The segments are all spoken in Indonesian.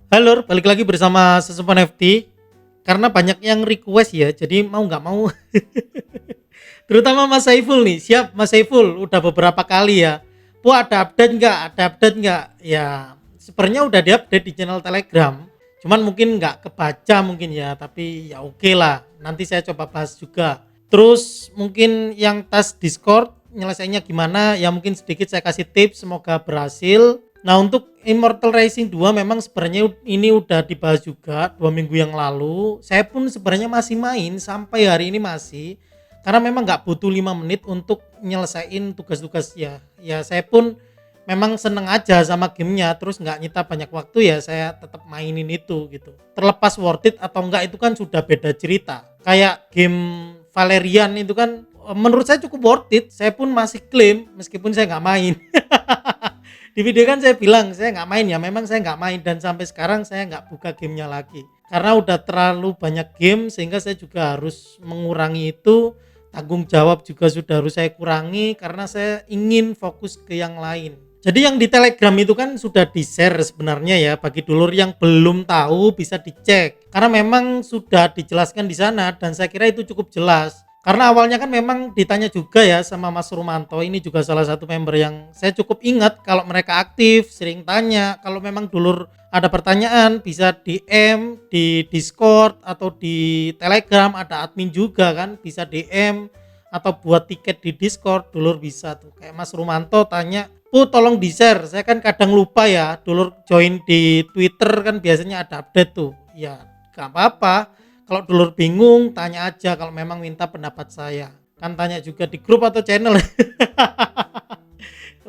Halo, balik lagi bersama Sesempan FT. Karena banyak yang request ya, jadi mau nggak mau. Terutama Mas Saiful nih, siap Mas Saiful, udah beberapa kali ya. Bu ada update nggak? Ada update nggak? Ya, sebenarnya udah diupdate di channel Telegram. Cuman mungkin nggak kebaca mungkin ya, tapi ya oke lah. Nanti saya coba bahas juga. Terus mungkin yang tas Discord nyelesainya gimana? Ya mungkin sedikit saya kasih tips, semoga berhasil. Nah untuk Immortal Rising 2 memang sebenarnya ini udah dibahas juga 2 minggu yang lalu. Saya pun sebenarnya masih main sampai hari ini masih, karena memang nggak butuh 5 menit untuk nyelesain tugas-tugas ya. Ya saya pun memang seneng aja sama gamenya, terus nggak nyita banyak waktu ya saya tetap mainin itu gitu. Terlepas worth it atau enggak itu kan sudah beda cerita. Kayak game Valerian itu kan menurut saya cukup worth it. Saya pun masih klaim meskipun saya nggak main. Di video kan saya bilang saya nggak main ya, memang saya nggak main dan sampai sekarang saya nggak buka gamenya lagi karena udah terlalu banyak game sehingga saya juga harus mengurangi itu. Tanggung jawab juga sudah harus saya kurangi karena saya ingin fokus ke yang lain. Jadi yang di Telegram itu kan sudah di-share sebenarnya ya, bagi dulur yang belum tahu bisa dicek karena memang sudah dijelaskan di sana dan saya kira itu cukup jelas. Karena awalnya kan memang ditanya juga ya sama Mas Rumanto, ini juga salah satu member yang saya cukup ingat kalau mereka aktif, sering tanya. Kalau memang dulur ada pertanyaan bisa DM di Discord atau di Telegram, ada admin juga kan, bisa DM atau buat tiket di Discord, dulur bisa tuh. Kayak Mas Rumanto tanya, "Bu tolong di-share." Saya kan kadang lupa ya, dulur join di Twitter kan biasanya ada update tuh. Ya, gak apa-apa. Kalau dulur bingung, tanya aja kalau memang minta pendapat saya. Kan tanya juga di grup atau channel.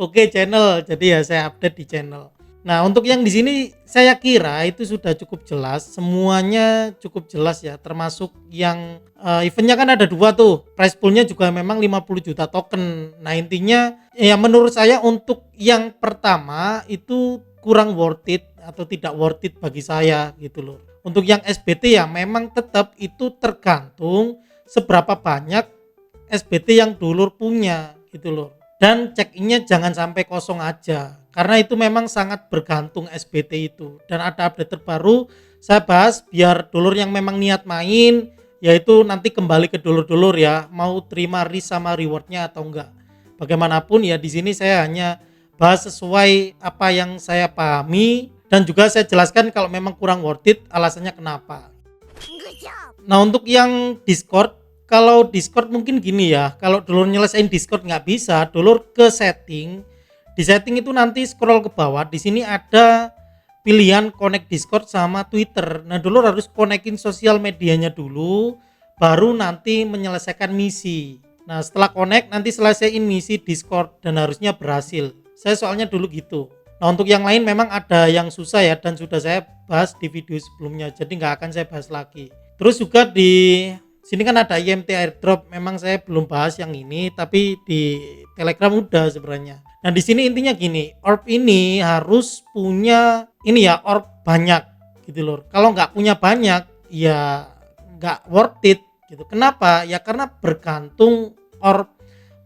Oke, channel. Jadi ya saya update di channel. Nah, untuk yang di sini saya kira itu sudah cukup jelas, semuanya cukup jelas ya, termasuk yang eventnya kan ada dua tuh. Prize poolnya juga memang 50 juta token. Nah, intinya ya menurut saya untuk yang pertama itu kurang worth it atau tidak worth it bagi saya gitu loh. Untuk yang SBT ya memang tetap itu tergantung seberapa banyak SBT yang dulur punya gitu loh. Dan check-innya jangan sampai kosong aja karena itu memang sangat bergantung SBT itu. Dan ada update terbaru saya bahas biar dulur yang memang niat main yaitu nanti kembali ke dulur-dulur ya, mau terima risk sama rewardnya atau enggak. Bagaimanapun ya di sini saya hanya bahas sesuai apa yang saya pahami dan juga saya jelaskan kalau memang kurang worth it alasannya kenapa. Nah untuk yang Discord, kalau Discord mungkin gini ya, kalau dulur nyelesain Discord nggak bisa, dulur ke setting, di setting itu nanti scroll ke bawah, di sini ada pilihan connect Discord sama Twitter. Nah dulur harus connectin sosial medianya dulu, baru nanti menyelesaikan misi. Nah setelah connect nanti selesaiin misi Discord dan harusnya berhasil. Saya soalnya dulu gitu. Nah untuk yang lain memang ada yang susah ya dan sudah saya bahas di video sebelumnya, jadi nggak akan saya bahas lagi. Terus juga di sini kan ada IMT airdrop, memang saya belum bahas yang ini tapi di Telegram udah sebenarnya. Nah di sini intinya gini, orb ini harus punya ini ya, orb banyak gitu loh. Kalau nggak punya banyak ya nggak worth it gitu. Kenapa? Ya karena bergantung orb.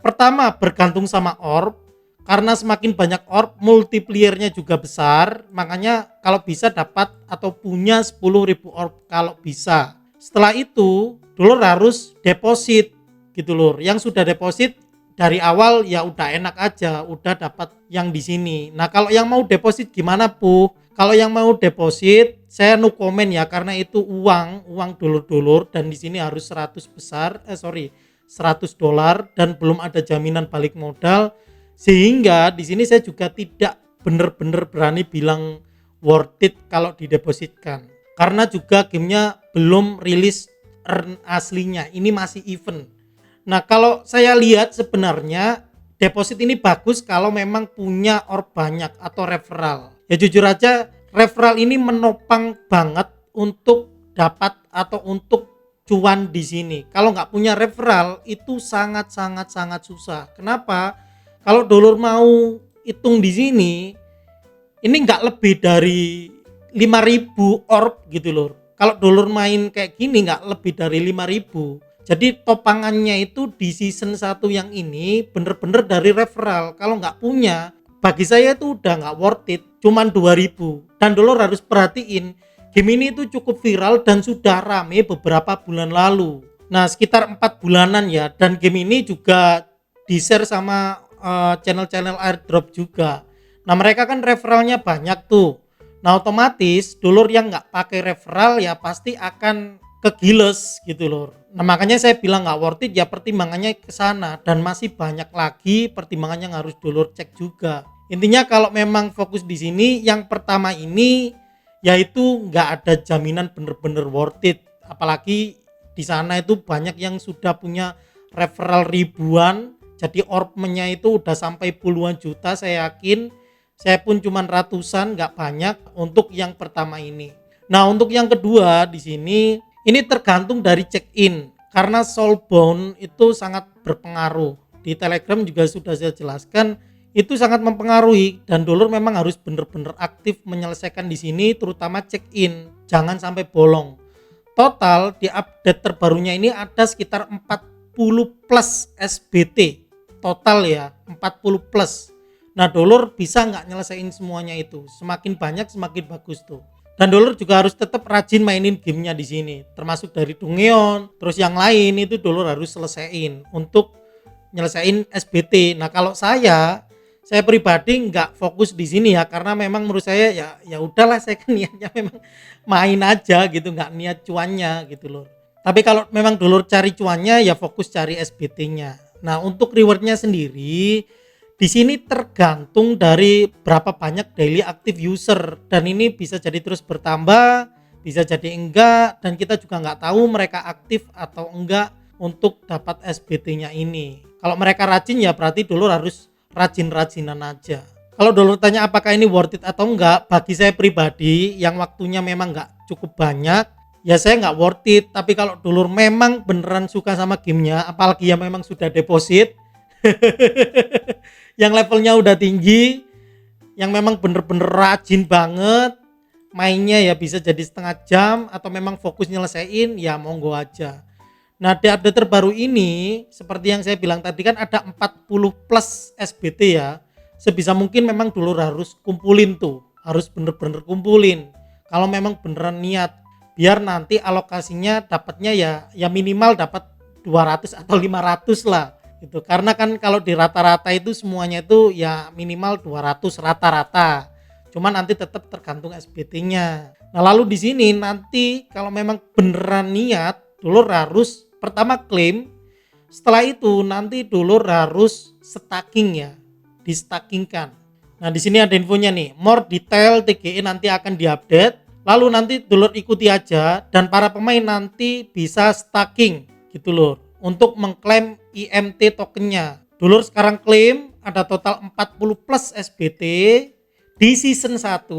Pertama bergantung sama orb, karena semakin banyak orb multipliernya juga besar, makanya kalau bisa dapat atau punya 10.000 orb kalau bisa. Setelah itu dulur harus deposit gitu lur. Yang sudah deposit dari awal ya udah enak aja, udah dapat yang di sini. Nah kalau yang mau deposit gimana Bu? Kalau yang mau deposit saya no comment ya karena itu uang dulur-dulur dan di sini harus 100 dolar dan belum ada jaminan balik modal, sehingga di sini saya juga tidak benar-benar berani bilang worth it kalau didepositkan karena juga gamenya belum rilis earn aslinya, ini masih event. Nah kalau saya lihat sebenarnya deposit ini bagus kalau memang punya orb banyak atau referral. Ya jujur aja referral ini menopang banget untuk dapat atau untuk cuan di sini. Kalau nggak punya referral itu sangat susah. Kenapa? Kalau dulur mau hitung di sini, ini nggak lebih dari 5.000 orb gitu loh. Kalau dulur main kayak gini nggak lebih dari 5.000. Jadi topangannya itu di season 1 yang ini bener-bener dari referral. Kalau nggak punya bagi saya itu udah nggak worth it, cuman 2000. Dan Dolor harus perhatiin, game ini itu cukup viral dan sudah rame beberapa bulan lalu. Nah, sekitar 4 bulanan ya, dan game ini juga di-share sama channel-channel airdrop juga. Nah, mereka kan referralnya banyak tuh. Nah, otomatis Dolor yang nggak pakai referral ya pasti akan kegiles gitu loh. Nah, makanya saya bilang nggak worth it ya, pertimbangannya ke sana, dan masih banyak lagi pertimbangan yang harus Dolor cek juga. Intinya kalau memang fokus di sini, yang pertama ini yaitu nggak ada jaminan bener-bener worth it. Apalagi di sana itu banyak yang sudah punya referral ribuan, jadi orbnya itu udah sampai puluhan juta. Saya yakin, saya pun cuman ratusan, nggak banyak untuk yang pertama ini. Nah, untuk yang kedua di sini ini tergantung dari check-in, karena soulbound itu sangat berpengaruh. Di Telegram juga sudah saya jelaskan, itu sangat mempengaruhi, dan Dolor memang harus benar-benar aktif menyelesaikan di sini, terutama check-in, jangan sampai bolong. Total di update terbarunya ini ada sekitar 40 plus SBT, total ya 40 plus. Nah, Dolor bisa nggak nyelesain semuanya itu? Semakin banyak semakin bagus tuh. Dan Dolor juga harus tetap rajin mainin gamenya di sini, termasuk dari Dungeon, terus yang lain itu Dolor harus selesaiin untuk nyelesain SBT. Nah, kalau saya pribadi nggak fokus di sini ya, karena memang menurut saya ya udahlah, saya kan niatnya memang main aja gitu, nggak niat cuannya gitu loh. Tapi kalau memang Dolor cari cuannya ya fokus cari SBT-nya. Nah, untuk rewardnya sendiri di sini tergantung dari berapa banyak daily active user, dan ini bisa jadi terus bertambah, bisa jadi enggak, dan kita juga nggak tahu mereka aktif atau enggak untuk dapat SBT-nya ini. Kalau mereka rajin ya berarti Dolor harus rajin-rajinan aja. Kalau Dolor tanya apakah ini worth it atau enggak, bagi saya pribadi yang waktunya memang nggak cukup banyak, ya saya nggak worth it. Tapi kalau Dolor memang beneran suka sama gamenya, apalagi ya memang sudah deposit yang levelnya udah tinggi, yang memang bener-bener rajin banget mainnya, ya bisa jadi setengah jam atau memang fokus nyelesain, ya monggo aja. Nah, di update terbaru ini seperti yang saya bilang tadi kan ada 40 plus SBT ya. Sebisa mungkin memang Dolor harus kumpulin tuh, harus bener-bener kumpulin kalau memang beneran niat, biar nanti alokasinya dapatnya ya minimal dapat 200 atau 500 lah gitu. Karena kan kalau di rata-rata itu semuanya itu ya minimal 200 rata-rata. Cuma nanti tetap tergantung SBT-nya. Nah, lalu di sini nanti kalau memang beneran niat, Dolor harus pertama klaim. Setelah itu nanti Dolor harus stacking ya, di-stackingkan. Nah, di sini ada infonya nih, more detail TGE nanti akan diupdate. Lalu nanti Dolor ikuti aja, dan para pemain nanti bisa stacking gitu loh, untuk mengklaim IMT tokennya. Dolor sekarang klaim ada total 40 plus SBT di season 1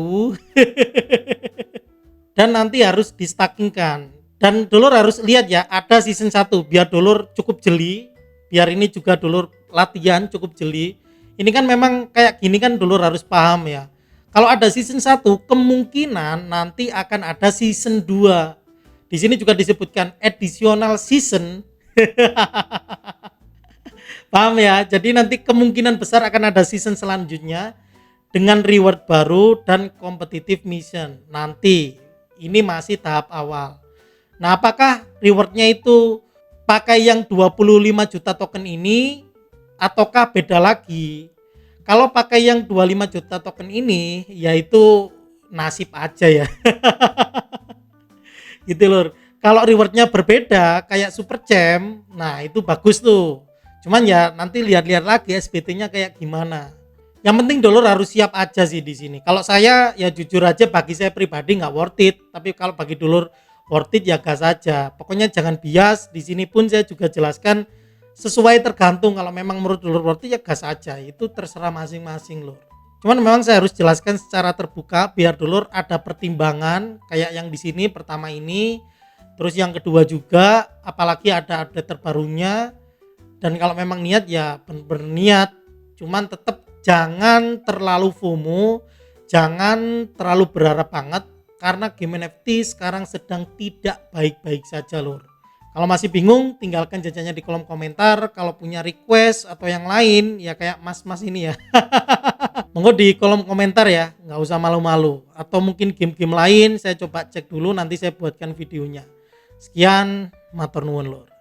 dan nanti harus di-stackingkan. Dan Dolor harus lihat ya, ada season 1 biar Dolor cukup jeli, biar ini juga Dolor latihan cukup jeli. Ini kan memang kayak gini kan Dolor harus paham ya. Kalau ada season 1, kemungkinan nanti akan ada season 2. Di sini juga disebutkan additional season. Paham ya? Jadi nanti kemungkinan besar akan ada season selanjutnya dengan reward baru dan competitive mission. Nanti ini masih tahap awal. Nah, apakah rewardnya itu pakai yang 25 juta token ini ataukah beda lagi? Kalau pakai yang 25 juta token ini, yaitu nasib aja ya. Gitu loh. Kalau rewardnya berbeda kayak super champ, nah itu bagus tuh. Cuman ya nanti lihat-lihat lagi SBT-nya kayak gimana. Yang penting Dolor harus siap aja sih di sini. Kalau saya ya jujur aja, bagi saya pribadi nggak worth it. Tapi kalau bagi Dolor worth it ya gas aja. Pokoknya jangan bias. Di sini pun saya juga jelaskan sesuai, tergantung. Kalau memang menurut Dolor worth it ya gas aja. Itu terserah masing-masing loh. Cuman memang saya harus jelaskan secara terbuka biar Dolor ada pertimbangan kayak yang di sini pertama ini. Terus yang kedua juga, apalagi ada update terbarunya. Dan kalau memang niat ya berniat. Cuman tetap jangan terlalu FOMO, jangan terlalu berharap banget, karena game NFT sekarang sedang tidak baik-baik saja lor. Kalau masih bingung, tinggalkan jawabannya di kolom komentar. Kalau punya request atau yang lain, ya kayak mas-mas ini ya Monggo di kolom komentar ya, nggak usah malu-malu. Atau mungkin game-game lain saya coba cek dulu nanti saya buatkan videonya. Sekian, matur nuwun lur.